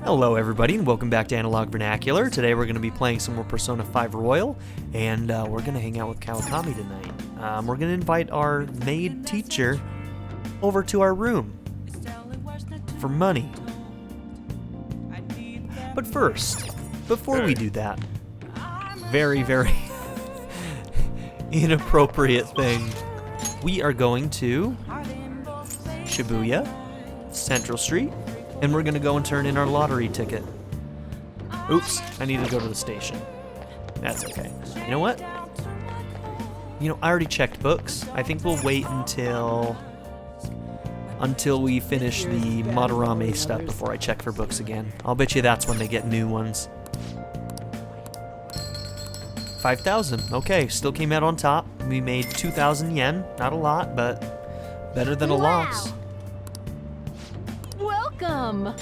Hello everybody and welcome back to Analog Vernacular. Today we're going to be playing some more Persona 5 Royal, and we're going to hang out with Kawakami tonight. We're going to invite our maid teacher over to our room for money. But first, before we do that, very, very inappropriate thing, we are going to Shibuya, Central Street, and we're going to go and turn in our lottery ticket. Oops, I need to go to the station. That's okay. You know what? I already checked books. I think we'll wait until we finish the Madarame stuff before I check for books again. I'll bet you that's when they get new ones. 5,000. Okay, still came out on top. We made 2,000 yen. Not a lot, but better than a loss. Welcome.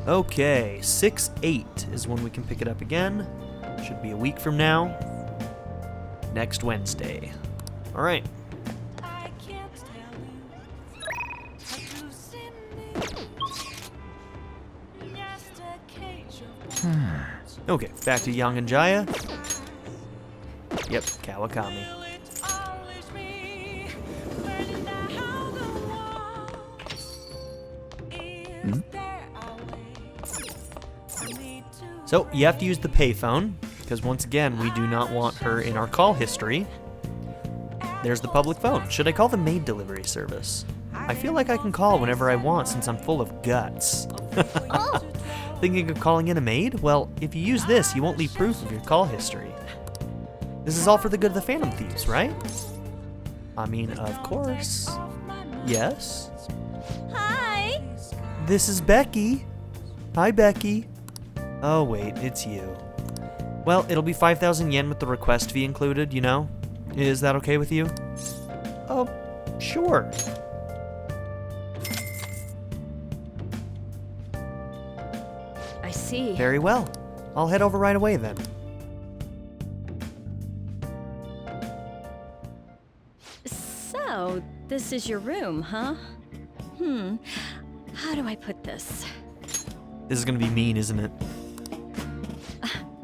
Okay, 6/8 is when we can pick it up again. Should be a week from now. Next Wednesday. All right. Okay, back to Yang and Jaya. Yep, Kawakami. So, you have to use the payphone, because once again, we do not want her in our call history. There's the public phone. Should I call the maid delivery service? I feel like I can call whenever I want since I'm full of guts. Thinking of calling in a maid? Well, if you use this, you won't leave proof of your call history. This is all for the good of the Phantom Thieves, right? I mean, of course. Yes? Hi. This is Becky. Hi, Becky. Oh, wait, it's you. Well, it'll be 5,000 yen with the request fee included, you know? Is that okay with you? Oh, sure. I see. Very well. I'll head over right away then. So, this is your room, huh? How do I put this? This is gonna be mean, isn't it?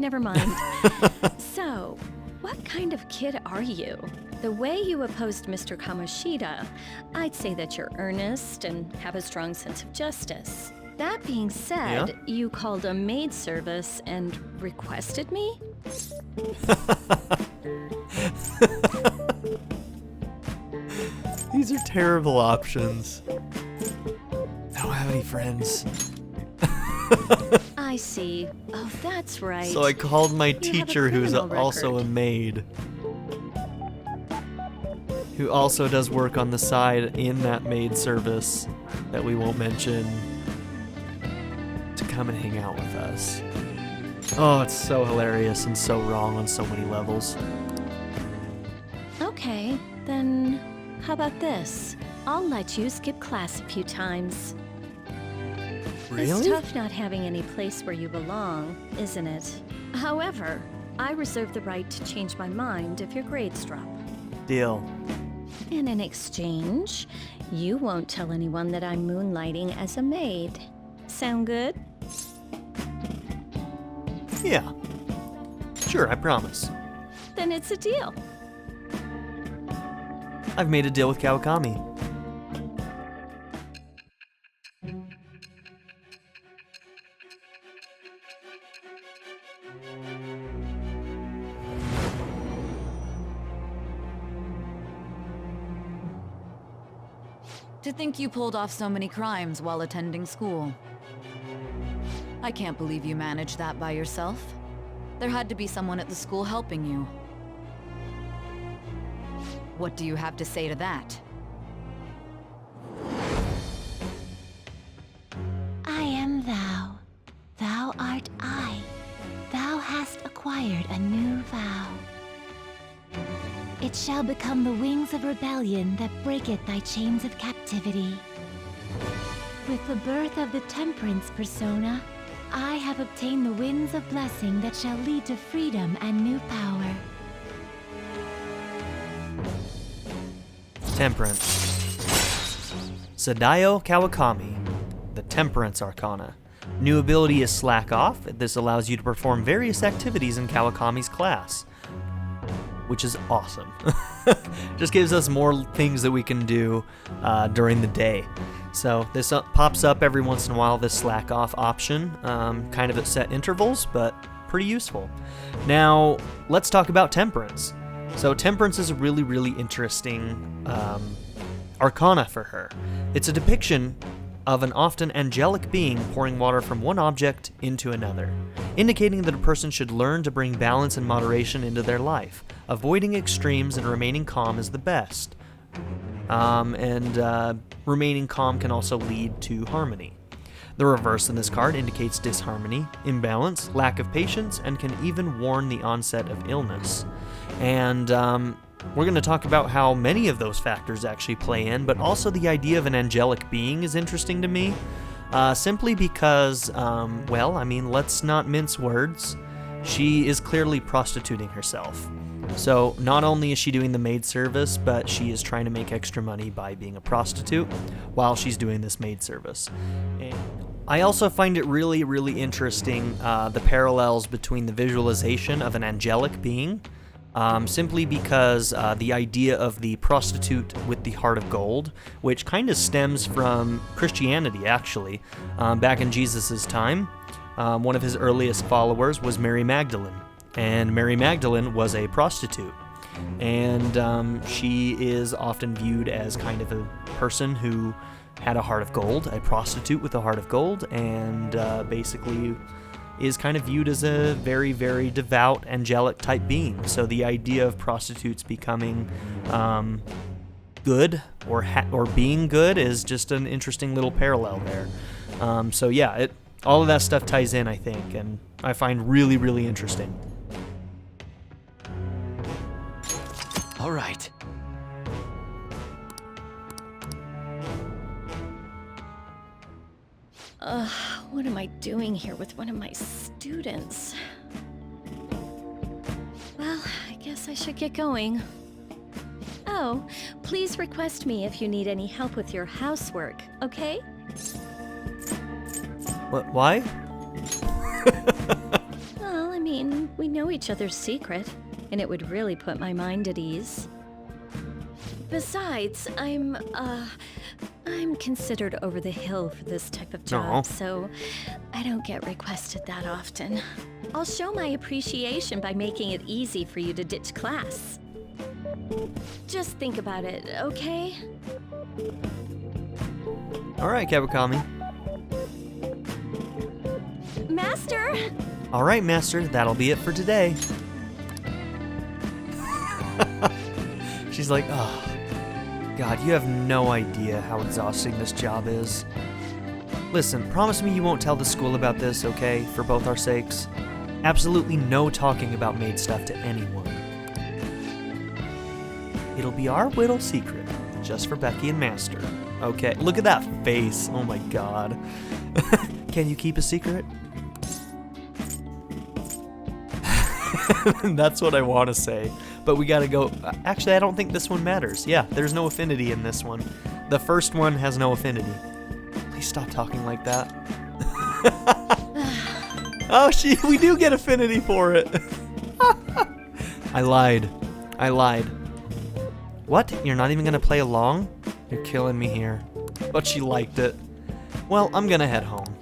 Never mind. So, what kind of kid are you? The way you opposed Mr. Kamoshida, I'd say that you're earnest and have a strong sense of justice. That being said, You called a maid service and requested me? These are terrible options. I don't have any friends. I see. Oh, that's right. So I called my You have a teacher, who's criminal also a record. maid, who also does work on the side in that maid service that we won't mention, to come and hang out with us. Oh, it's so hilarious and so wrong on so many levels. Okay, then how about this? I'll let you skip class a few times. It's Really? tough not having any place where you belong, isn't it? However, I reserve the right to change my mind if your grades drop. Deal. And in exchange, you won't tell anyone that I'm moonlighting as a maid. Sound good? Yeah. Sure, I promise. Then it's a deal. I've made a deal with Kawakami. To think you pulled off so many crimes while attending school. I can't believe you managed that by yourself. There had to be someone at the school helping you. What do you have to say to that? I am thou. Thou art I. Thou hast acquired a new vow. It shall become the wings of rebellion that breaketh thy chains of captivity. With the birth of the Temperance Persona, I have obtained the winds of blessing that shall lead to freedom and new power. Temperance. Sadayo Kawakami, the Temperance Arcana. New ability is Slack Off. This allows you to perform various activities in Kawakami's class, which is awesome. Just gives us more things that we can do during the day. So this pops up every once in a while, this Slack Off option, kind of at set intervals, but pretty useful. Now, let's talk about Temperance. So Temperance is a really, really interesting arcana for her. It's a depiction of an often angelic being pouring water from one object into another, indicating that a person should learn to bring balance and moderation into their life. Avoiding extremes and remaining calm is the best. Remaining calm can also lead to harmony. The reverse in this card indicates disharmony, imbalance, lack of patience, and can even warn the onset of illness. And we're going to talk about how many of those factors actually play in, but also the idea of an angelic being is interesting to me, simply because, let's not mince words. She is clearly prostituting herself. So not only is she doing the maid service, but she is trying to make extra money by being a prostitute while she's doing this maid service. And I also find it really, really interesting, the parallels between the visualization of an angelic being, simply because the idea of the prostitute with the heart of gold, which kind of stems from Christianity, actually. Back in Jesus' time, one of his earliest followers was Mary Magdalene, and Mary Magdalene was a prostitute. And she is often viewed as kind of a person who had a heart of gold, a prostitute with a heart of gold, and basically is kind of viewed as a very, very devout, angelic type being. So the idea of prostitutes becoming good or being good is just an interesting little parallel there. All of that stuff ties in, I think, and I find really, really interesting. All right. What am I doing here with one of my students? Well, I guess I should get going. Oh, please request me if you need any help with your housework, okay? What? Why? Well, I mean, we know each other's secret, and it would really put my mind at ease. Besides, I'm considered over the hill for this type of job, so I don't get requested that often. I'll show my appreciation by making it easy for you to ditch class. Just think about it, okay? All right, Kawakami. Master! All right, Master, that'll be it for today. She's like, oh, God, you have no idea how exhausting this job is. Listen, promise me you won't tell the school about this, okay, for both our sakes? Absolutely no talking about maid stuff to anyone. It'll be our little secret, just for Becky and Master. Okay, look at that face. Oh my God. Can you keep a secret? That's what I want to say. But we gotta go. Actually, I don't think this one matters. Yeah, there's no affinity in this one. The first one has no affinity. Please stop talking like that. Oh, we do get affinity for it. I lied. What? You're not even gonna play along? You're killing me here. But she liked it. Well, I'm gonna head home.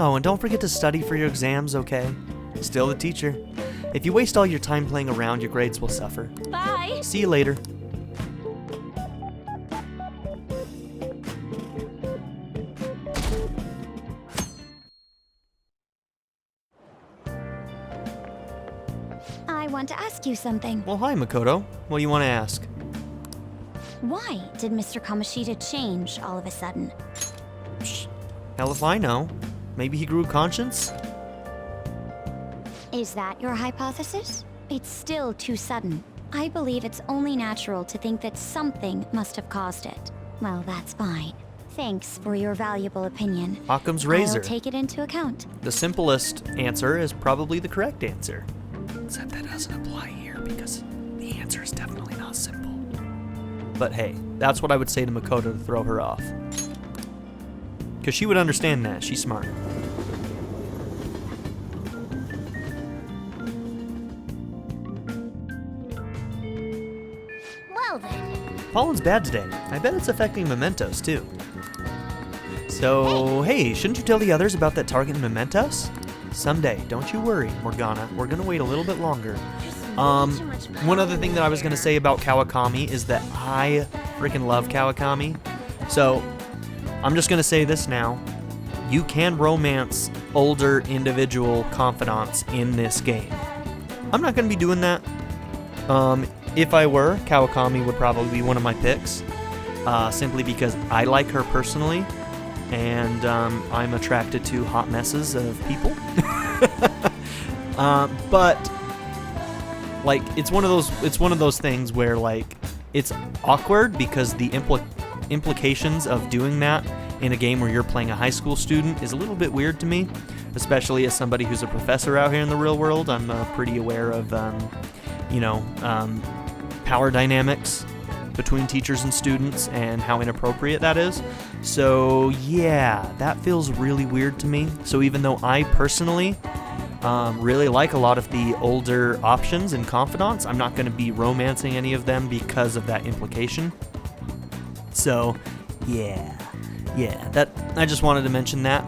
Oh, and don't forget to study for your exams, okay? Still the teacher. If you waste all your time playing around, your grades will suffer. Bye! See you later. I want to ask you something. Well, hi, Makoto. What do you want to ask? Why did Mr. Kamoshida change all of a sudden? Psh, hell if I know. Maybe he grew a conscience? Is that your hypothesis? It's still too sudden. I believe it's only natural to think that something must have caused it. Well, that's fine. Thanks for your valuable opinion. Occam's razor. I'll take it into account. The simplest answer is probably the correct answer. Except that doesn't apply here because the answer is definitely not simple. But hey, that's what I would say to Makoto to throw her off. Because she would understand that. She's smart. Well then. Pollen's bad today. I bet it's affecting mementos too. So, hey, shouldn't you tell the others about that target in mementos? Someday, don't you worry, Morgana. We're gonna wait a little bit longer. One other thing that I was gonna say about Kawakami is that I freaking love Kawakami. So, I'm just gonna say this now. You can romance older individual confidants in this game. I'm not gonna be doing that. If I were, Kawakami would probably be one of my picks. Simply because I like her personally. And I'm attracted to hot messes of people. But like it's one of those things where like it's awkward because the implications of doing that in a game where you're playing a high school student is a little bit weird to me, especially as somebody who's a professor out here in the real world. I'm pretty aware of power dynamics between teachers and students and how inappropriate that is. So yeah, that feels really weird to me. So even though I personally really like a lot of the older options and confidants, I'm not going to be romancing any of them because of that implication. So yeah, that I just wanted to mention that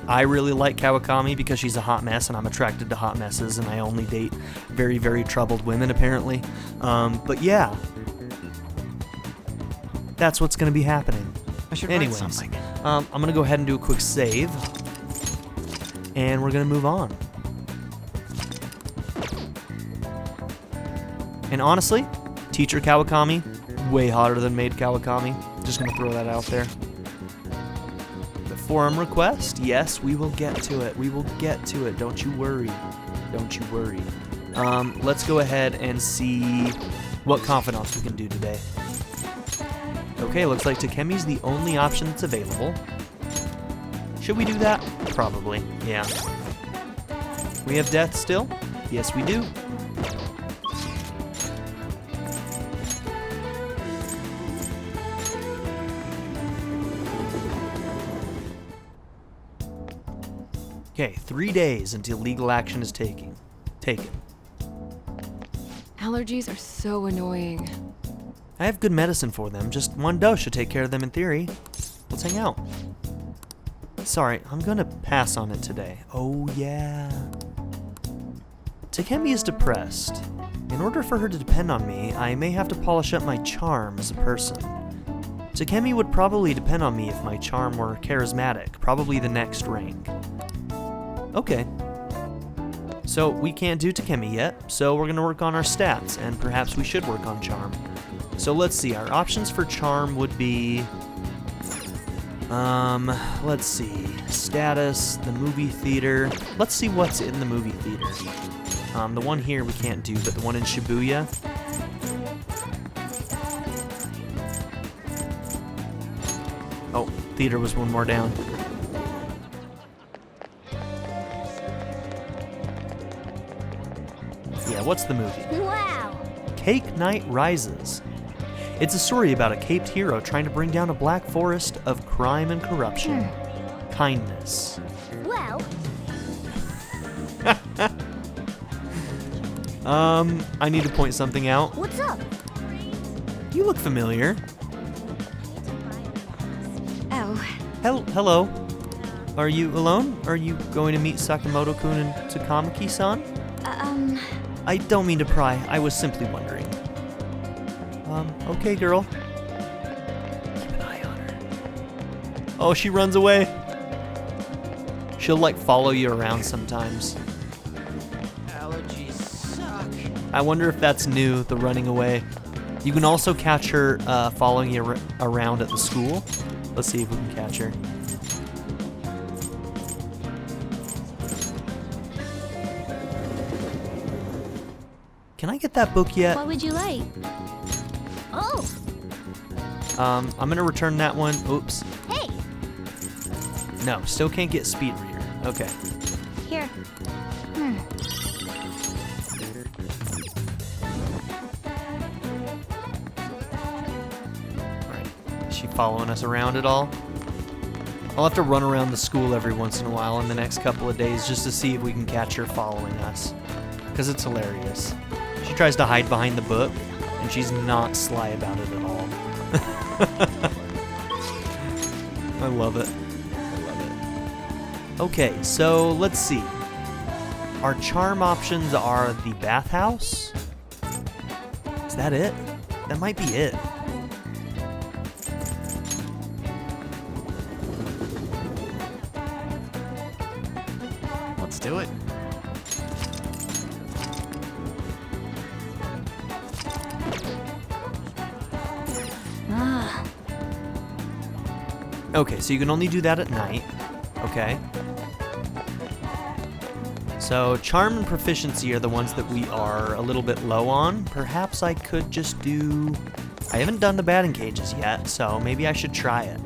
I really like Kawakami because she's a hot mess and I'm attracted to hot messes and I only date very, very troubled women apparently. But yeah, that's what's going to be happening. I should Anyways, write something. I'm going to go ahead and do a quick save. And we're going to move on. And honestly, Teacher Kawakami, way hotter than Maid Kawakami. Just going to throw that out there. The forum request, yes, we will get to it. We will get to it. Don't you worry. Don't you worry. Let's go ahead and see what confidants we can do today. Okay, looks like Takemi's the only option that's available. Should we do that? Probably, yeah. We have death still? Yes, we do. Okay, 3 days until legal action is taken. Allergies are so annoying. I have good medicine for them. Just one dose should take care of them in theory. Let's hang out. Sorry, I'm gonna pass on it today. Oh yeah. Takemi is depressed. In order for her to depend on me, I may have to polish up my charm as a person. Takemi would probably depend on me if my charm were charismatic, probably the next rank. Okay. So we can't do Takemi yet, so we're gonna work on our stats, and perhaps we should work on charm. So let's see, our options for charm would be, let's see, status, the movie theater. Let's see what's in the movie theater. The one here we can't do, but the one in Shibuya. Oh, theater was one more down. Yeah, what's the movie? Wow! Cake Night Rises. It's a story about a caped hero trying to bring down a black forest of crime and corruption. Kindness. Well, I need to point something out. what's up? You look familiar. Oh, Hello. Are you alone? Are you going to meet Sakamoto-kun and Takamaki-san? I don't mean to pry. I was simply wondering. Okay, girl. Keep an eye on her. Oh, she runs away. She'll, like, follow you around sometimes. Allergies suck. I wonder if that's new, the running away. You can also catch her following you around at the school. Let's see if we can catch her. Can I get that book yet? What would you like? Oh, I'm gonna return that one. Oops. hey! No, still can't get speed reader. Okay. Here. she following us around at all? I'll have to run around the school every once in a while in the next couple of days just to see if we can catch her following us. Because it's hilarious. She tries to hide behind the book, and she's not sly about it at all. I love it. I love it. Okay, so let's see. Our charm options are the bathhouse. Is that it? That might be it. Let's do it. Okay, so you can only do that at night. Okay. So charm and proficiency are the ones that we are a little bit low on. Perhaps I could just do... I haven't done the batting cages yet, so maybe I should try it.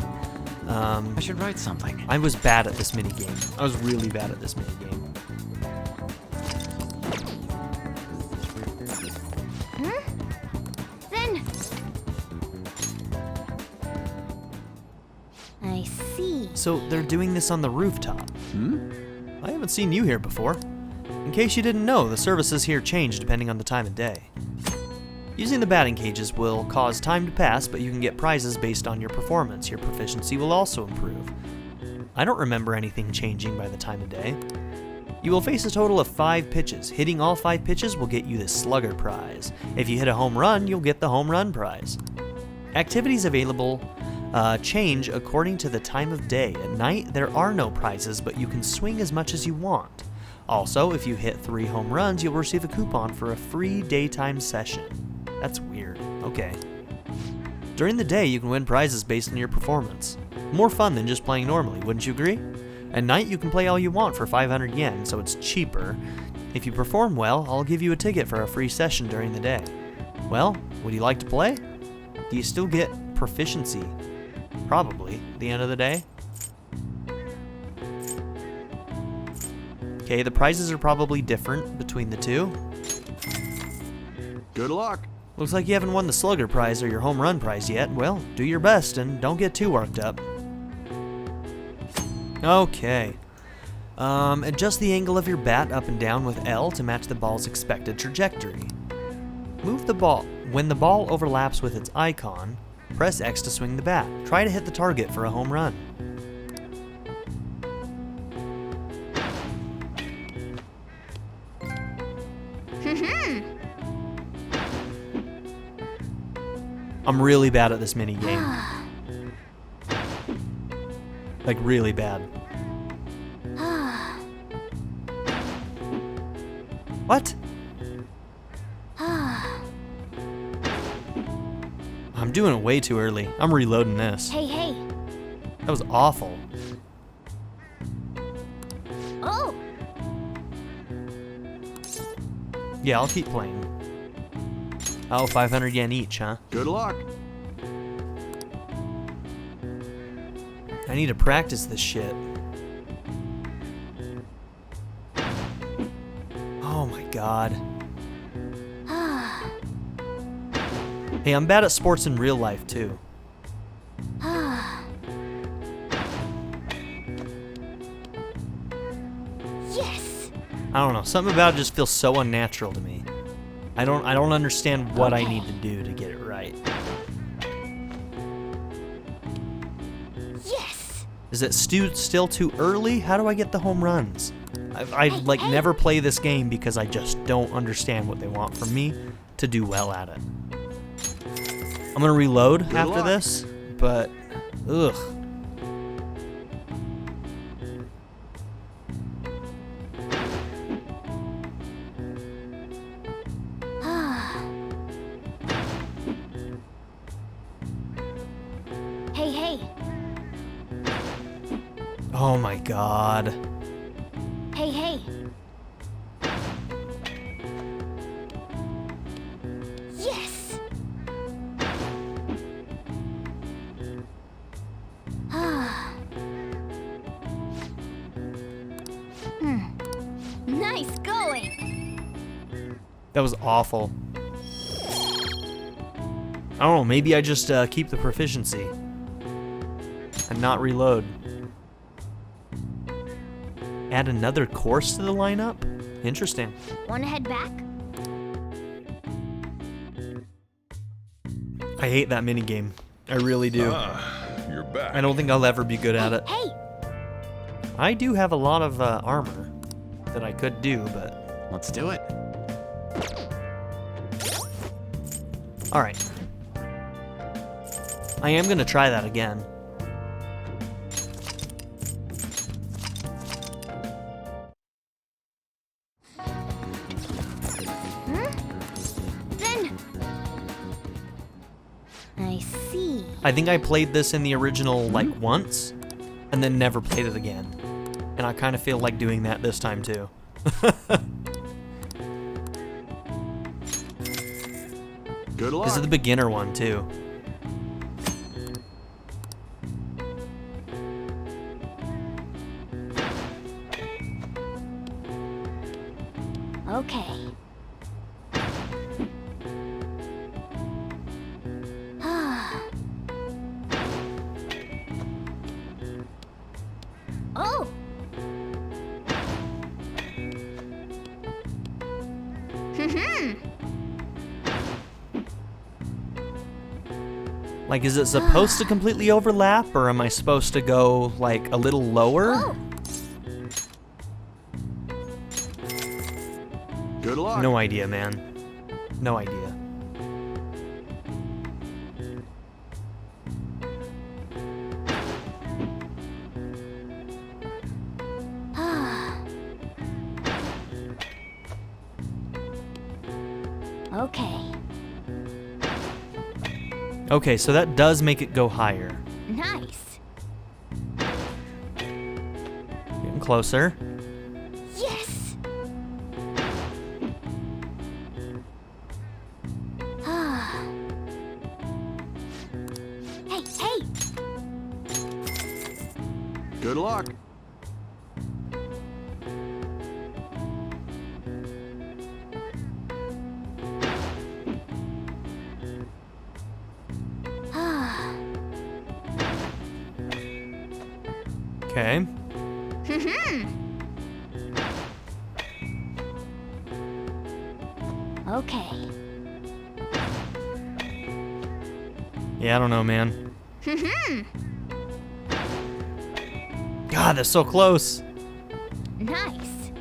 I should write something. I was bad at this minigame. I was really bad at this minigame. Then I see. So they're doing this on the rooftop. I haven't seen you here before. In case you didn't know, the services here change depending on the time of day. Using the batting cages will cause time to pass, but you can get prizes based on your performance. Your proficiency will also improve. I don't remember anything changing by the time of day. You will face a total of 5 pitches. Hitting all 5 pitches will get you the Slugger prize. If you hit a home run, you'll get the home run prize. Activities available change according to the time of day. At night, there are no prizes, but you can swing as much as you want. Also, if you hit 3 home runs, you'll receive a coupon for a free daytime session. That's weird. Okay. During the day, you can win prizes based on your performance. More fun than just playing normally, wouldn't you agree? At night, you can play all you want for 500 yen, so it's cheaper. If you perform well, I'll give you a ticket for a free session during the day. Well, would you like to play? Do you still get proficiency? Probably, at the end of the day. Okay, the prizes are probably different between the two. Good luck. Looks like you haven't won the Slugger prize or your home run prize yet. Well, do your best and don't get too worked up. Okay. Adjust the angle of your bat up and down with L to match the ball's expected trajectory. Move the ball. When the ball overlaps with its icon, press X to swing the bat. Try to hit the target for a home run. I'm really bad at this mini game. Like really bad. What? I'm doing it way too early. I'm reloading this. Hey, hey. That was awful. Oh. Yeah, I'll keep playing. Oh, 500 yen each, huh? Good luck. I need to practice this shit. Oh my god. Hey, I'm bad at sports in real life, too. Yes. I don't know, something about it just feels so unnatural to me. I don't understand what I need to do to get it right. Yes. Is it still too early? How do I get the home runs? I like never play this game because I just don't understand what they want from me to do well at it. I'm gonna reload after luck. this, but ugh. Hey, hey. Oh my god. Hey, hey. Yes. Nice going. That was awful. I don't know, maybe I just keep the proficiency. and not reload. Add another course to the lineup? Interesting. Wanna head back? I hate that minigame. I really do. You're back. I don't think I'll ever be good at it. Hey! I do have a lot of armor that I could do, but... Let's do it. Alright. I am gonna try that again. Then... I see. I think I played this in the original, like, once, and then never played it again. And I kind of feel like doing that this time, too. Good luck. This is the beginner one, too. Okay. Oh! Like, is it supposed to completely overlap, or am I supposed to go, like, a little lower? Oh! Good luck. No idea, man. No idea. Okay. Okay, so that does make it go higher. Nice. Getting closer. Yes! Hey, hey! Good luck. Okay. Okay. Yeah, I don't know, man. God, that's so close. Nice.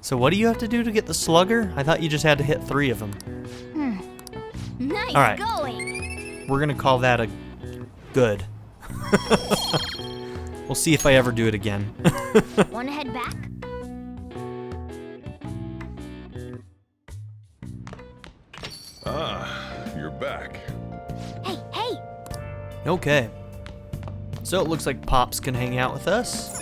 So what do you have to do to get the slugger? I thought you just had to hit 3 of them. Nice All right. going. We're gonna call that a good. We'll see if I ever do it again. Wanna head back? You're back. Hey, hey! Okay. So it looks like Pops can hang out with us.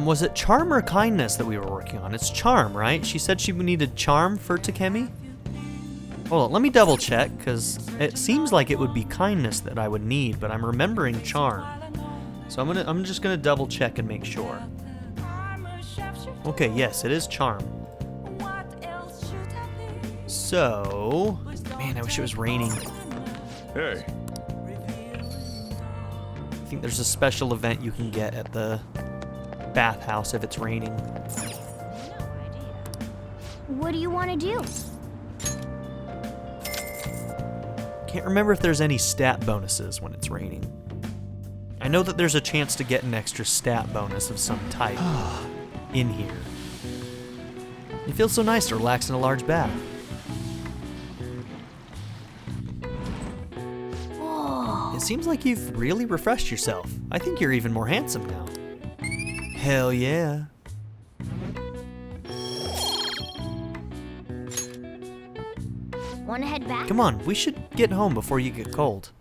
Was it charm or kindness that we were working on? It's charm, right? She said she needed charm for Takemi? Hold on, let me double check, because it seems like it would be kindness that I would need, but I'm remembering charm. So I'm just gonna double check and make sure. Okay, yes, it is charm. So, man, I wish it was raining. Hey. I think there's a special event you can get at the bathhouse if it's raining. What do you want to do? Can't remember if there's any stat bonuses when it's raining. I know that there's a chance to get an extra stat bonus of some type in here. It feels so nice to relax in a large bath. It seems like you've really refreshed yourself. I think you're even more handsome now. Hell yeah. Wanna head back? Come on, we should get home before you get cold.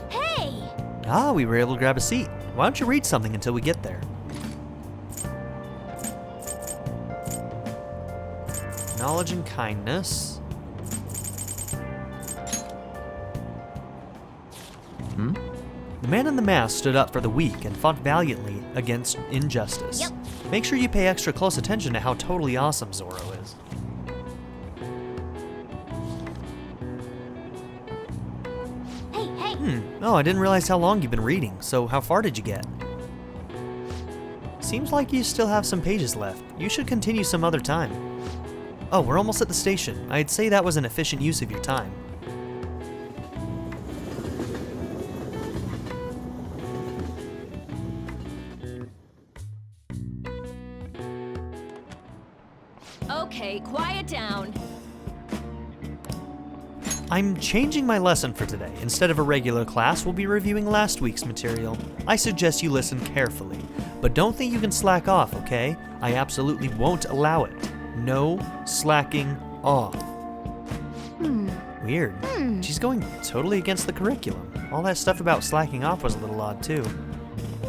Hey! Ah, we were able to grab a seat. Why don't you read something until we get there? Knowledge and kindness. The man in the mask stood up for the weak and fought valiantly against injustice. Yep. Make sure you pay extra close attention to how totally awesome Zoro is. Hey! Oh, I didn't realize how long you've been reading, so how far did you get? Seems like you still have some pages left. You should continue some other time. Oh, we're almost at the station. I'd say that was an efficient use of your time. Okay, quiet down. I'm changing my lesson for today. Instead of a regular class, we'll be reviewing last week's material. I suggest you listen carefully, but don't think you can slack off, okay? I absolutely won't allow it. No slacking off. Weird. She's going totally against the curriculum. All that stuff about slacking off was a little odd too.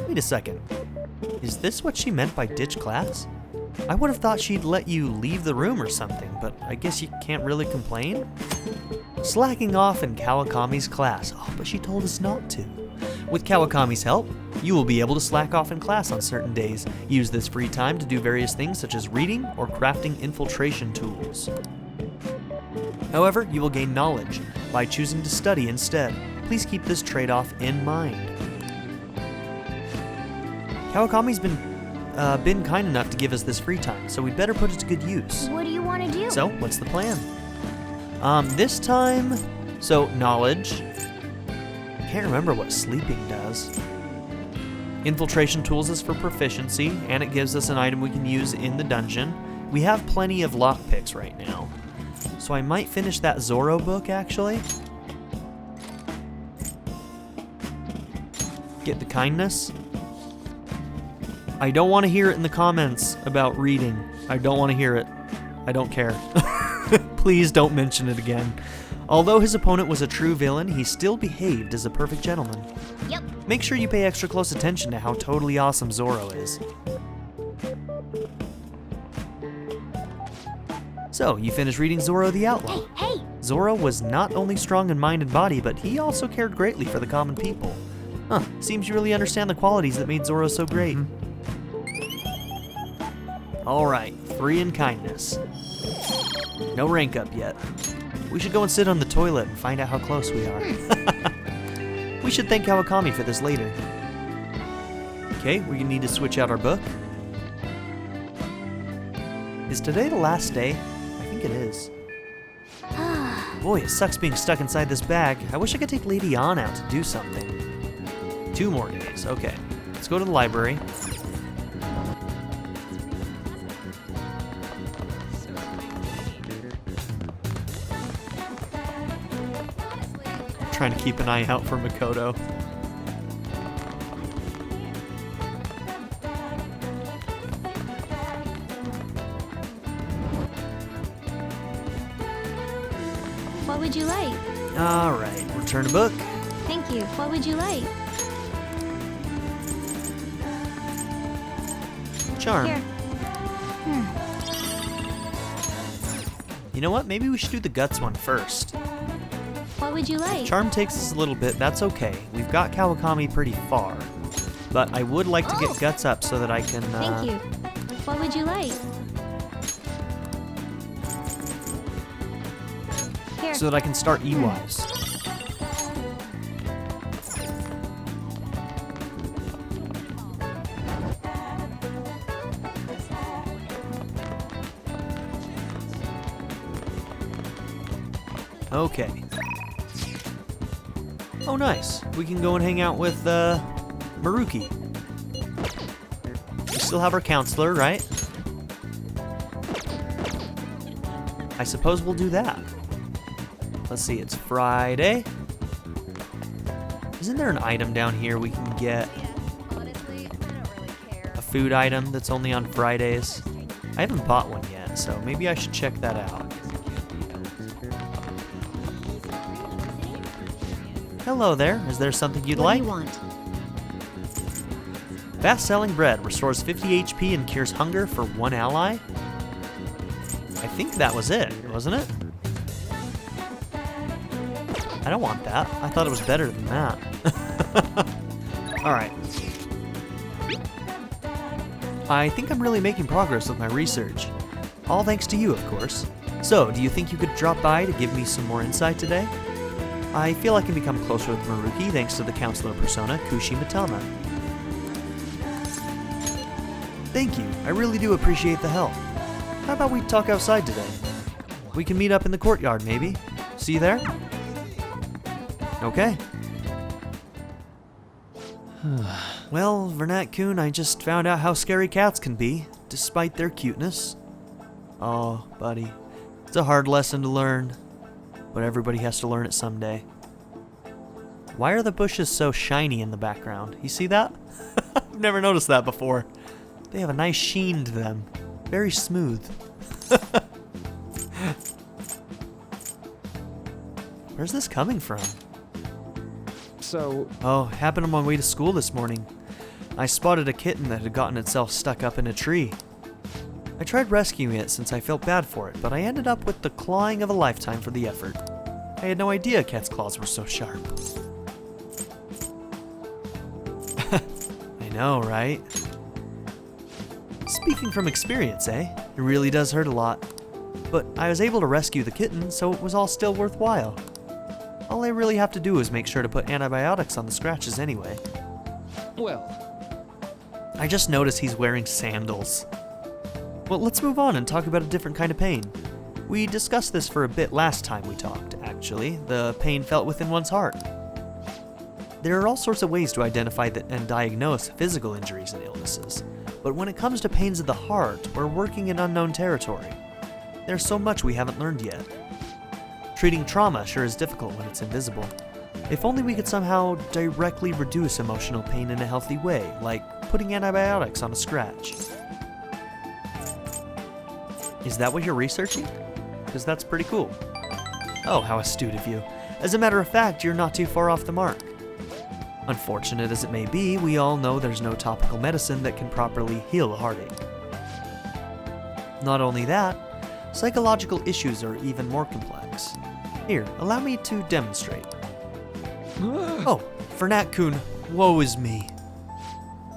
Wait a second. Is this what she meant by ditch class? I would have thought she'd let you leave the room or something, but I guess you can't really complain? Slacking off in Kawakami's class. Oh, but she told us not to. With Kawakami's help, you will be able to slack off in class on certain days. Use this free time to do various things such as reading or crafting infiltration tools. However, you will gain knowledge by choosing to study instead. Please keep this trade-off in mind. Kawakami's been kind enough to give us this free time, so we'd better put it to good use. What do you want to do? So, what's the plan? This time, so knowledge. Can't remember what sleeping does. Infiltration tools is for proficiency, and it gives us an item we can use in the dungeon. We have plenty of lockpicks right now, so I might finish that Zoro book actually. Get the kindness. I don't want to hear it in the comments about reading. I don't want to hear it. I don't care. Please don't mention it again. Although his opponent was a true villain, he still behaved as a perfect gentleman. Yep. Make sure you pay extra close attention to how totally awesome Zoro is. So, you finished reading Zoro the Outlaw. Hey! Zoro was not only strong in mind and body, but he also cared greatly for the common people. Huh, seems you really understand the qualities that made Zoro so great. Alright, 3 in kindness. No rank up yet. We should go and sit on the toilet and find out how close we are. We should thank Kawakami for this later. Okay, we need to switch out our book. Is today the last day? I think it is. Boy, it sucks being stuck inside this bag. I wish I could take Lady Ann out to do something. 2 more days, okay. Let's go to the library. Trying to keep an eye out for Makoto. What would you like? Alright, return a book. Thank you. What would you like? Charm. Here. You know what? Maybe we should do the guts one first. What would you like? Charm takes us a little bit, that's okay. We've got Kawakami pretty far. But I would like to get guts up so that I can, Thank you. What would you like? Here. so that I can start E-Wise. Okay. Oh, nice. We can go and hang out with, Maruki. We still have our counselor, right? I suppose we'll do that. Let's see, it's Friday. Isn't there an item down here we can get? Honestly, I don't really care. A food item that's only on Fridays? I haven't bought one yet, so maybe I should check that out. Hello there. Is there something you'd like? What do you want? Fast-selling bread restores 50 HP and cures hunger for 1 ally. I think that was it, wasn't it? I don't want that. I thought it was better than that. Alright. I think I'm really making progress with my research. All thanks to you, of course. So, do you think you could drop by to give me some more insight today? I feel I can become closer with Maruki thanks to the counselor persona, Kushi Mitama. Thank you. I really do appreciate the help. How about we talk outside today? We can meet up in the courtyard, maybe. See you there? Okay. Well, Vernat-kun, I just found out how scary cats can be, despite their cuteness. Oh, buddy. It's a hard lesson to learn, but everybody has to learn it someday. Why are the bushes so shiny in the background? You see that? I've never noticed that before. They have a nice sheen to them. Very smooth. Where's this coming from? So, Oh, it happened on my way to school this morning. I spotted a kitten that had gotten itself stuck up in a tree. I tried rescuing it since I felt bad for it, but I ended up with the clawing of a lifetime for the effort. I had no idea cat's claws were so sharp. I know, right? Speaking from experience, eh? It really does hurt a lot. But I was able to rescue the kitten, so it was all still worthwhile. All I really have to do is make sure to put antibiotics on the scratches anyway. well, I just noticed he's wearing sandals. Well, let's move on and talk about a different kind of pain. We discussed this for a bit last time we talked, actually, the pain felt within one's heart. There are all sorts of ways to identify and diagnose physical injuries and illnesses, but when it comes to pains of the heart, we're working in unknown territory. There's so much we haven't learned yet. Treating trauma sure is difficult when it's invisible. If only we could somehow directly reduce emotional pain in a healthy way, like putting antibiotics on a scratch. Is that what you're researching? Because that's pretty cool. Oh, how astute of you. As a matter of fact, you're not too far off the mark. Unfortunate as it may be, we all know there's no topical medicine that can properly heal a heartache. Not only that, psychological issues are even more complex. Here, allow me to demonstrate. Oh, Vernat-kun, woe is me.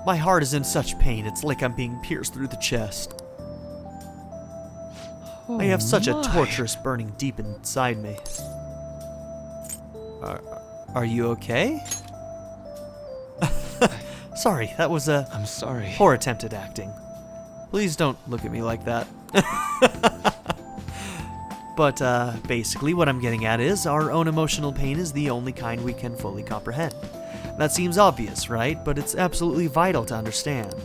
My heart is in such pain, it's like I'm being pierced through the chest. I have such a torturous burning deep inside me. Are you okay? Sorry, that was a I'm sorry. poor attempt at acting. Please don't look at me like that. But basically what I'm getting at is our own emotional pain is the only kind we can fully comprehend. That seems obvious, right? But it's absolutely vital to understand.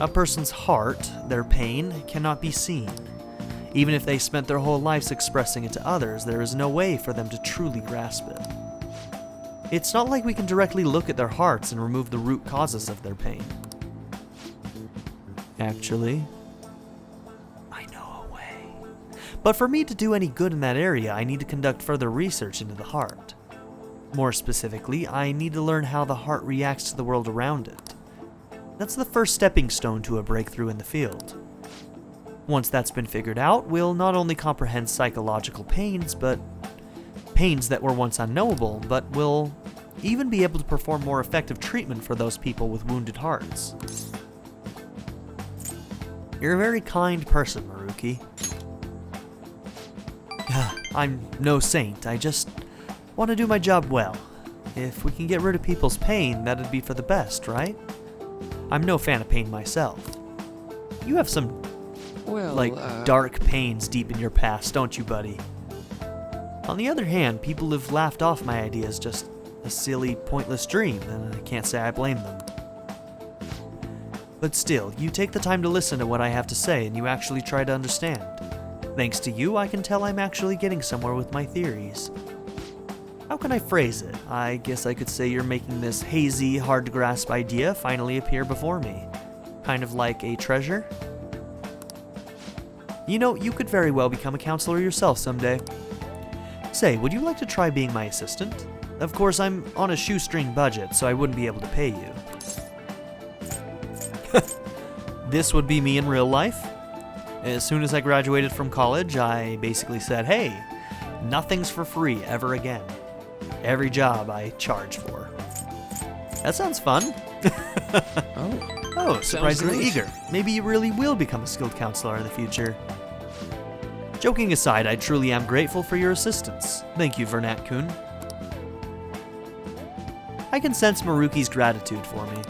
A person's heart, their pain, cannot be seen. Even if they spent their whole lives expressing it to others, there is no way for them to truly grasp it. It's not like we can directly look at their hearts and remove the root causes of their pain. Actually, I know a way. But for me to do any good in that area, I need to conduct further research into the heart. More specifically, I need to learn how the heart reacts to the world around it. That's the first stepping stone to a breakthrough in the field. Once that's been figured out, we'll not only comprehend psychological pains, but pains that were once unknowable, but we'll even be able to perform more effective treatment for those people with wounded hearts. You're a very kind person, Maruki. I'm no saint, I just want to do my job well. If we can get rid of people's pain, that'd be for the best, right? I'm no fan of pain myself. You have some, dark pains deep in your past, don't you, buddy? On the other hand, people have laughed off my idea as just a silly, pointless dream, and I can't say I blame them. But still, you take the time to listen to what I have to say, and you actually try to understand. Thanks to you, I can tell I'm actually getting somewhere with my theories. How can I phrase it? I guess I could say you're making this hazy, hard-to-grasp idea finally appear before me. Kind of like a treasure? You know, you could very well become a counselor yourself someday. Say, would you like to try being my assistant? Of course, I'm on a shoestring budget, so I wouldn't be able to pay you. This would be me in real life? As soon as I graduated from college, I basically said, hey, nothing's for free ever again. Every job I charge for. That sounds fun. Oh, surprisingly great. eager. Maybe you really will become a skilled counselor in the future. Joking aside, I truly am grateful for your assistance. Thank you, Vernat-kun. I can sense Maruki's gratitude for me.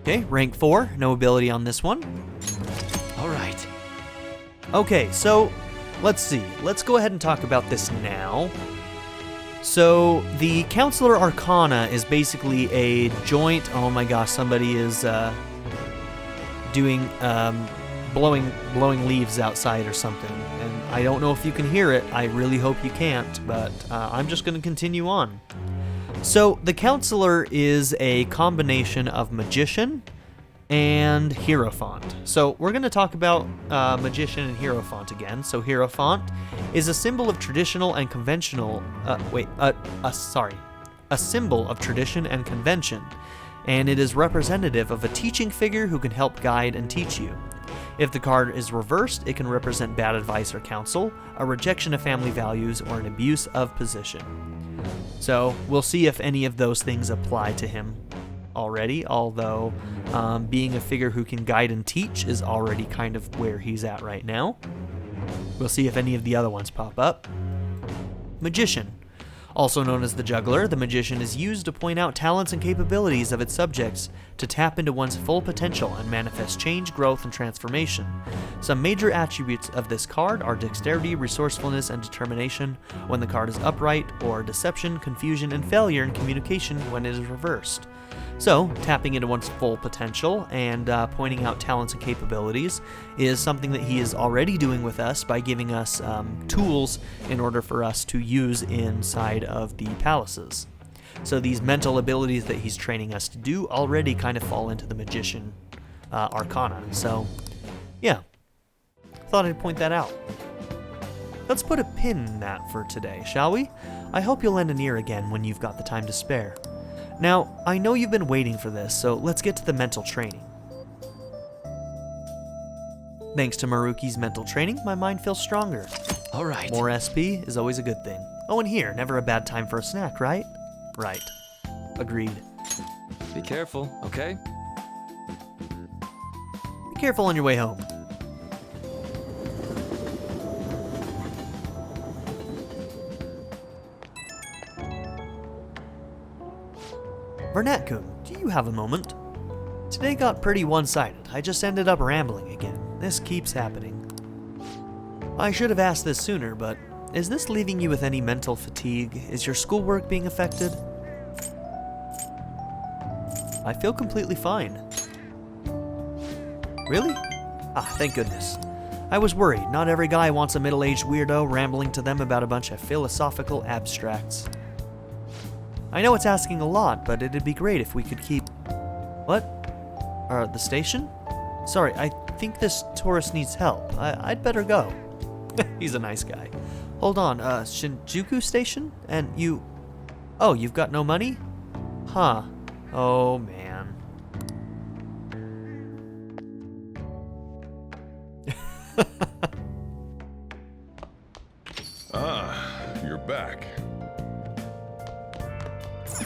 Okay, rank 4, no ability on this one. All right. Okay, so let's see. Let's go ahead and talk about this now. So the Counselor Arcana is basically a joint. Oh my gosh, somebody is doing blowing leaves outside or something, and I don't know if you can hear it. I really hope you can't, but I'm just going to continue on. So the Counselor is a combination of magician and hierophant. So we're going to talk about magician and hierophant again. So hierophant is a symbol of traditional and conventional. A symbol of tradition and convention, and it is representative of a teaching figure who can help guide and teach you. If the card is reversed, it can represent bad advice or counsel, a rejection of family values, or an abuse of position. So we'll see if any of those things apply to him already, although being a figure who can guide and teach is already kind of where he's at right now. We'll see if any of the other ones pop up. Magician. Also known as the juggler, the magician is used to point out talents and capabilities of its subjects, to tap into one's full potential and manifest change, growth, and transformation. Some major attributes of this card are dexterity, resourcefulness, and determination when the card is upright, or deception, confusion, and failure in communication when it is reversed. So, tapping into one's full potential and pointing out talents and capabilities is something that he is already doing with us by giving us tools in order for us to use inside of the palaces. So these mental abilities that he's training us to do already kind of fall into the magician arcana. So, yeah, thought I'd point that out. Let's put a pin in that for today, shall we? I hope you'll lend an ear again when you've got the time to spare. Now, I know you've been waiting for this, so let's get to the mental training. Thanks to Maruki's mental training, my mind feels stronger. All right. More SP is always a good thing. Oh, and here, never a bad time for a snack, right? Right. Agreed. Be careful, okay? Be careful on your way home. Vernat-kun, do you have a moment? Today got pretty one-sided. I just ended up rambling again. This keeps happening. I should have asked this sooner, but is this leaving you with any mental fatigue? Is your schoolwork being affected? I feel completely fine. Really? Ah, thank goodness. I was worried. Not every guy wants a middle-aged weirdo rambling to them about a bunch of philosophical abstracts. I know it's asking a lot, but it'd be great if we could keep... What? The station? Sorry, I think this tourist needs help. I'd better go. He's a nice guy. Hold on, Shinjuku Station? And you... Oh, you've got no money? Huh. Oh, man. You're back.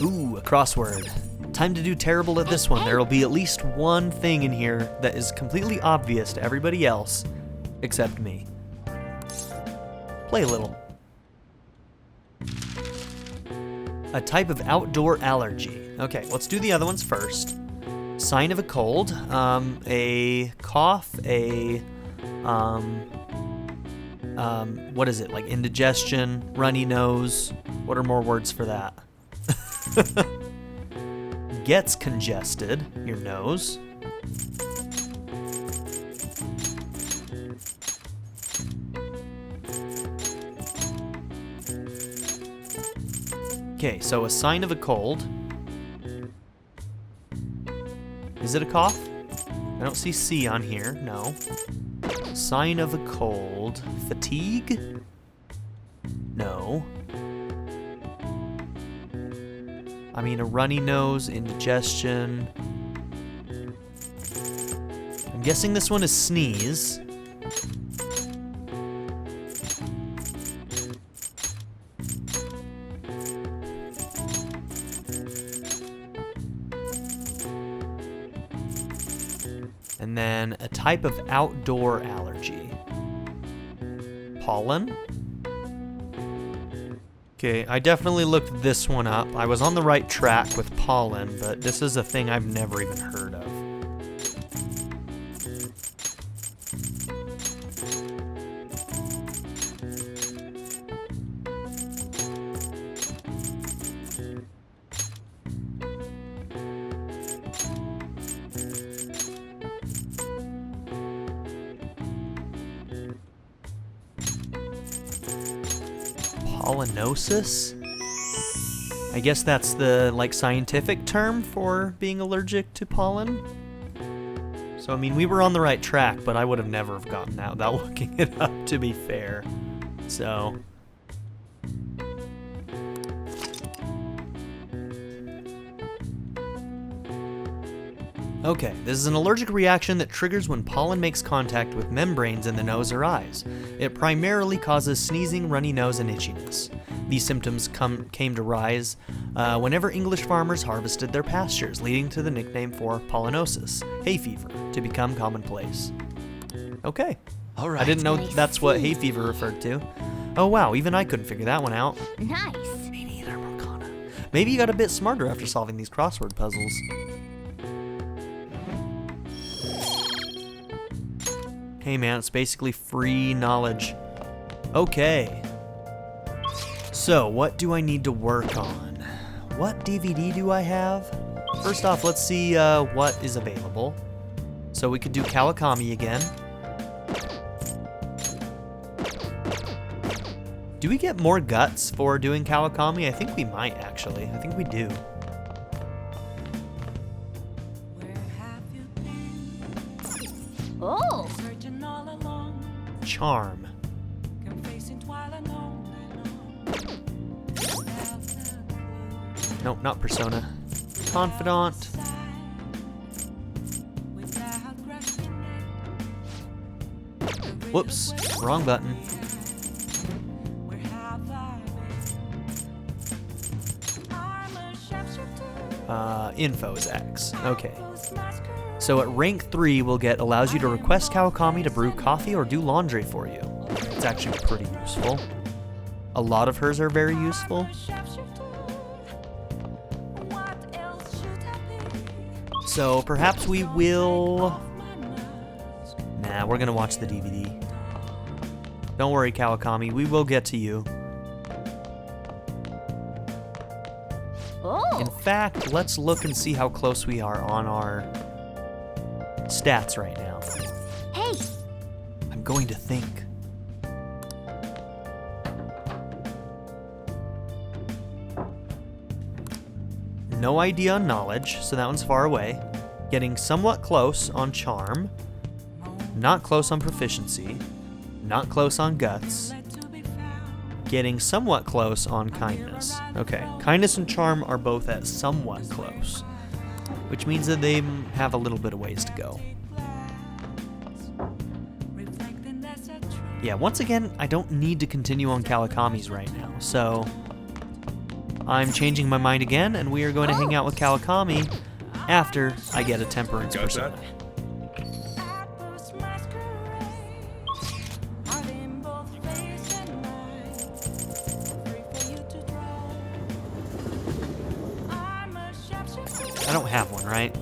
Ooh, a crossword. Time to do terrible at this one. There'll be at least one thing in here that is completely obvious to everybody else, except me. Play a little. A type of outdoor allergy. Okay, let's do the other ones first. Sign of a cold, a cough, what is it, like indigestion, runny nose. What are more words for that? Gets congested, your nose. Okay, so a sign of a cold. Is it a cough? I don't see C on here, no. Sign of a cold. Fatigue? No. I mean, a runny nose, indigestion. guessing this one is sneeze. And then a type of outdoor allergy. Pollen? Okay, I definitely looked this one up. I was on the right track with pollen, but this is a thing I've never even heard of. Pollinosis? I guess that's the scientific term for being allergic to pollen. So I mean, we were on the right track, but I would have never have gotten that without looking it up, to be fair. So okay, this is an allergic reaction that triggers when pollen makes contact with membranes in the nose or eyes. It primarily causes sneezing, runny nose, and itchiness. These symptoms came to rise whenever English farmers harvested their pastures, leading to the nickname for pollinosis, hay fever, to become commonplace. Okay. All right. I didn't know that's what hay fever referred to. Oh wow, even I couldn't figure that one out. Nice. Me neither, Morgana. Maybe you got a bit smarter after solving these crossword puzzles. Hey man, it's basically free knowledge. Okay. So, what do I need to work on? What DVD do I have? First off, let's see what is available. So we could do Kawakami again. Do we get more guts for doing Kawakami? I think we might, actually. I think we do. Oh! Charm. Nope, not Persona. Confidant. Whoops, wrong button. Info is X. Okay. So at rank 3, we'll get allows you to request Kawakami to brew coffee or do laundry for you. It's actually pretty useful. A lot of hers are very useful. So perhaps we will... Nah, we're gonna watch the DVD. Don't worry, Kawakami, we will get to you. Oh! In fact, let's look and see how close we are on our stats right now. Hey! I'm going to think. No idea on knowledge, so that one's far away. Getting somewhat close on charm. Not close on proficiency. Not close on guts. Getting somewhat close on kindness. Okay, kindness and charm are both at somewhat close, which means that they have a little bit of ways to go. Yeah, once again, I don't need to continue on Kawakami's right now, so I'm changing my mind again, and we are going to hang out with Kawakami after I get a Temperance Got Persona. that? I don't have one, right?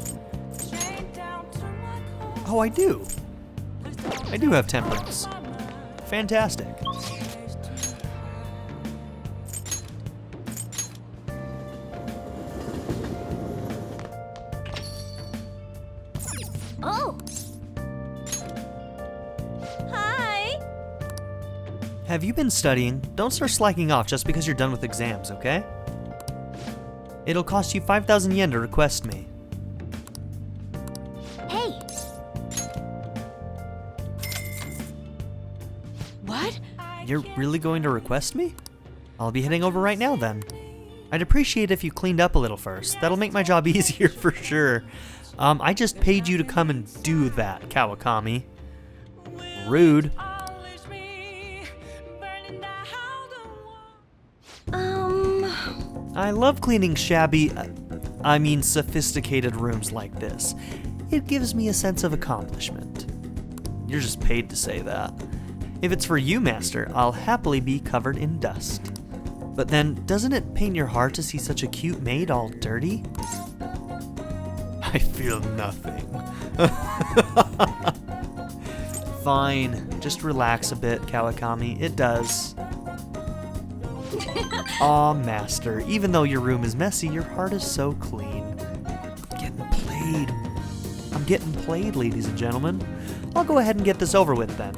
Oh, I do. I do have Temperance. Fantastic. Oh! Hi! Have you been studying? Don't start slacking off just because you're done with exams, okay? It'll cost you 5,000 yen to request me. Hey! What? You're really going to request me? I'll be heading over right now then. I'd appreciate if you cleaned up a little first. That'll make my job easier for sure. I just paid you to come and do that, Kawakami. Rude. I love cleaning sophisticated rooms like this. It gives me a sense of accomplishment. You're just paid to say that. If it's for you, Master, I'll happily be covered in dust. But then, doesn't it pain your heart to see such a cute maid all dirty? I feel nothing. Fine, just relax a bit, Kawakami. It does. Aw, Master, even though your room is messy, your heart is so clean. Getting played. I'm getting played, ladies and gentlemen. I'll go ahead and get this over with then.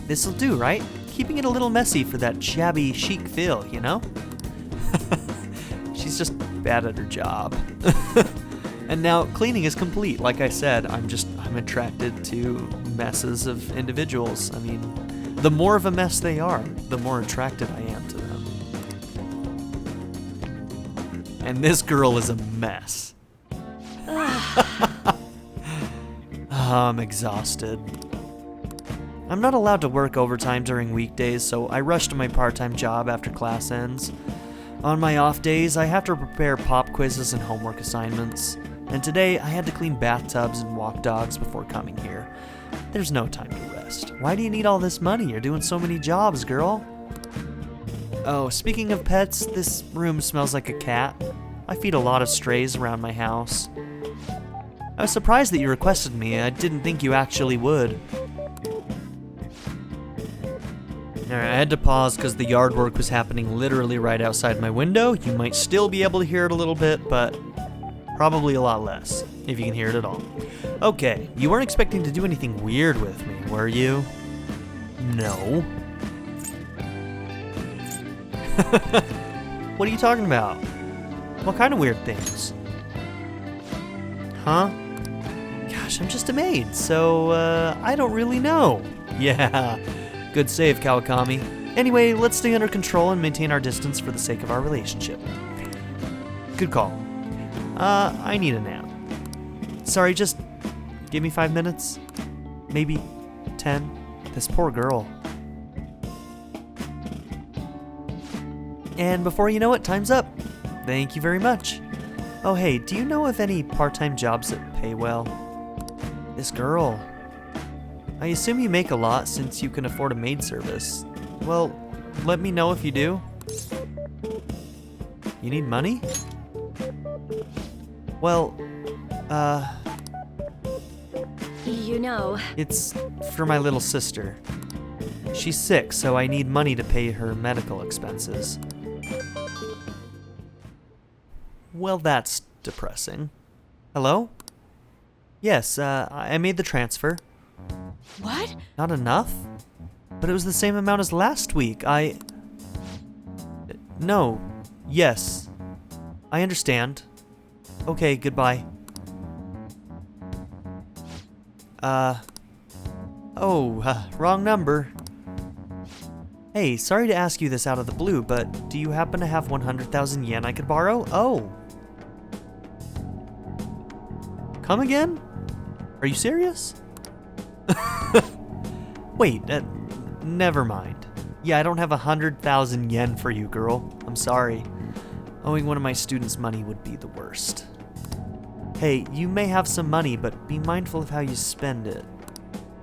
This'll do, right? Keeping it a little messy for that shabby chic feel, you know? She's just bad at her job. And now cleaning is complete. Like I said, I'm attracted to messes of individuals. I mean, the more of a mess they are, the more attracted I am to them. And this girl is a mess. I'm exhausted. I'm not allowed to work overtime during weekdays, so I rush to my part-time job after class ends. On my off days, I have to prepare pop quizzes and homework assignments. And today, I had to clean bathtubs and walk dogs before coming here. There's no time to rest. Why do you need all this money? You're doing so many jobs, girl. Oh, speaking of pets, this room smells like a cat. I feed a lot of strays around my house. I was surprised that you requested me. I didn't think you actually would. Alright, I had to pause because the yard work was happening literally right outside my window. You might still be able to hear it a little bit, but probably a lot less, if you can hear it at all. Okay, you weren't expecting to do anything weird with me, were you? No. What are you talking about? What kind of weird things? Huh? Gosh, I'm just a maid, so, I don't really know. Yeah. Good save, Kawakami. Anyway, let's stay under control and maintain our distance for the sake of our relationship. Good call. I need a nap. Sorry, just give me 5 minutes. Maybe 10. This poor girl. And before you know it, time's up. Thank you very much. Oh hey, do you know of any part-time jobs that pay well? This girl. I assume you make a lot since you can afford a maid service. Well, let me know if you do. You need money? Well, You know, it's for my little sister. She's sick, so I need money to pay her medical expenses. Well, that's depressing. Hello? Yes, I made the transfer. What? Not enough? But it was the same amount as last week. No. Yes. I understand. Okay, goodbye. Wrong number. Hey, sorry to ask you this out of the blue, but do you happen to have 100,000 yen I could borrow? Oh. Come again? Are you serious? Wait, never mind. Yeah, I don't have 100,000 yen for you, girl. I'm sorry. Owing one of my students money would be the worst. Hey, you may have some money, but be mindful of how you spend it.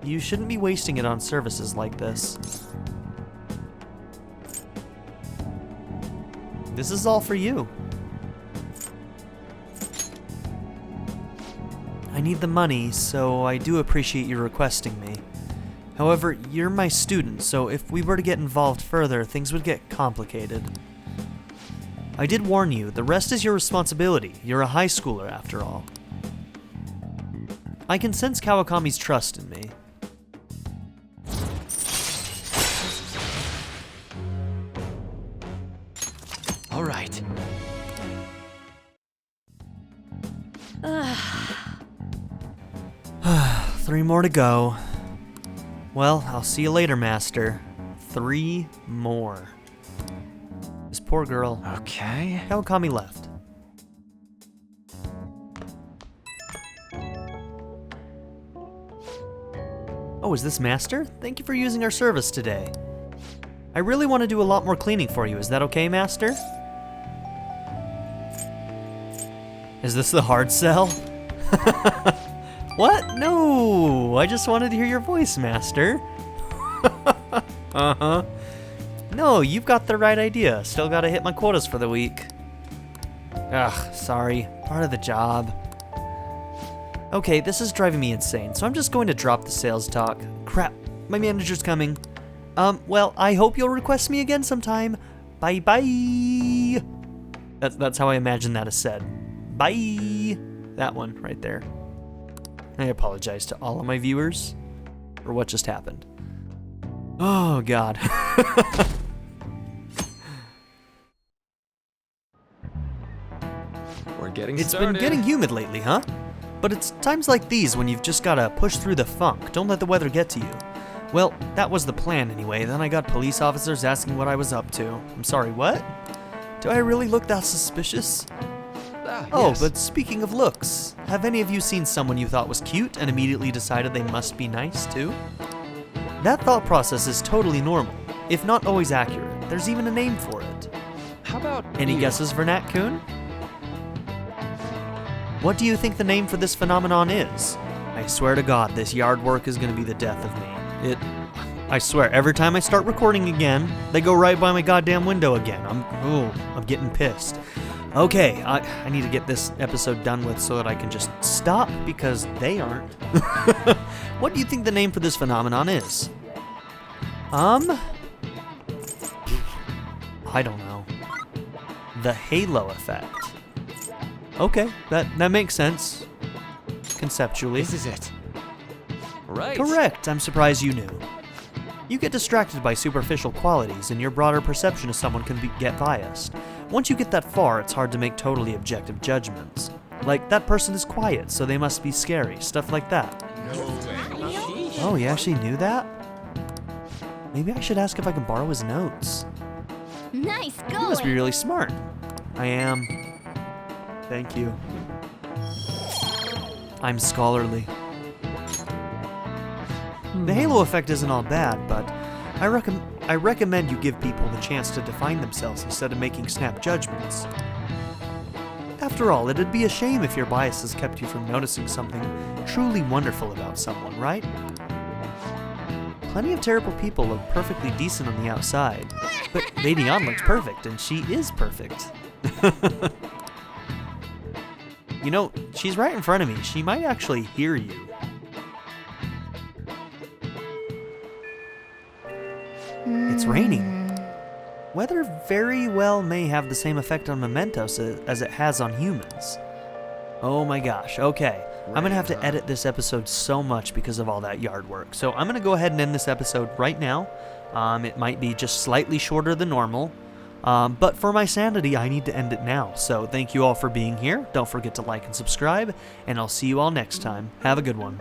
You shouldn't be wasting it on services like this. This is all for you. I need the money, so I do appreciate you requesting me. However, you're my student, so if we were to get involved further, things would get complicated. I did warn you, the rest is your responsibility. You're a high schooler, after all. I can sense Kawakami's trust in me. All right. 3 more to go. Well, I'll see you later, Master. 3 more. This poor girl. Okay. Kawakami left. Oh, is this Master? Thank you for using our service today. I really want to do a lot more cleaning for you. Is that okay, Master? Is this the hard sell? What? No! I just wanted to hear your voice, Master. Uh-huh. No, you've got the right idea. Still gotta hit my quotas for the week. Ugh, sorry. Part of the job. Okay, this is driving me insane, so I'm just going to drop the sales talk. Crap, my manager's coming. Well, I hope you'll request me again sometime. Bye-bye. That's how I imagine that is said. Bye. That one right there. I apologize to all of my viewers for what just happened. Oh, God. We're getting It's started. been getting humid lately, huh? But it's times like these when you've just gotta push through the funk. Don't let the weather get to you. Well, that was the plan anyway. Then I got police officers asking what I was up to. I'm sorry, what? Do I really look that suspicious? Oh, Yes. but speaking of looks, have any of you seen someone you thought was cute and immediately decided they must be nice too? That thought process is totally normal, if not always accurate. There's even a name for it. How about Any you? guesses, Vernat-kun? What do you think the name for this phenomenon is? I swear to God, this yard work is going to be the death of me. I swear, every time I start recording again, they go right by my goddamn window again. I'm getting pissed. Okay, I need to get this episode done with so that I can just stop, because they aren't. What do you think the name for this phenomenon is? I don't know. The halo effect. Okay, that makes sense. Conceptually. This is it. Right. Correct, I'm surprised you knew. You get distracted by superficial qualities, and your broader perception of someone can get biased. Once you get that far, it's hard to make totally objective judgments. Like, that person is quiet, so they must be scary, stuff like that. Oh, you actually knew that? Maybe I should ask if I can borrow his notes. Nice You must be going! really smart. I am. Thank you. I'm scholarly. The halo effect isn't all bad, but I recommend you give people the chance to define themselves instead of making snap judgments. After all, it'd be a shame if your biases kept you from noticing something truly wonderful about someone, right? Plenty of terrible people look perfectly decent on the outside, but Lady An looks perfect, and she is perfect. You know, she's right in front of me. She might actually hear you. It's raining. Weather very well may have the same effect on mementos as it has on humans. Oh my gosh, okay. I'm gonna have to edit this episode so much because of all that yard work. So I'm gonna go ahead and end this episode right now. It might be just slightly shorter than normal. But for my sanity, I need to end it now. So thank you all for being here. Don't forget to like and subscribe, and I'll see you all next time. Have a good one.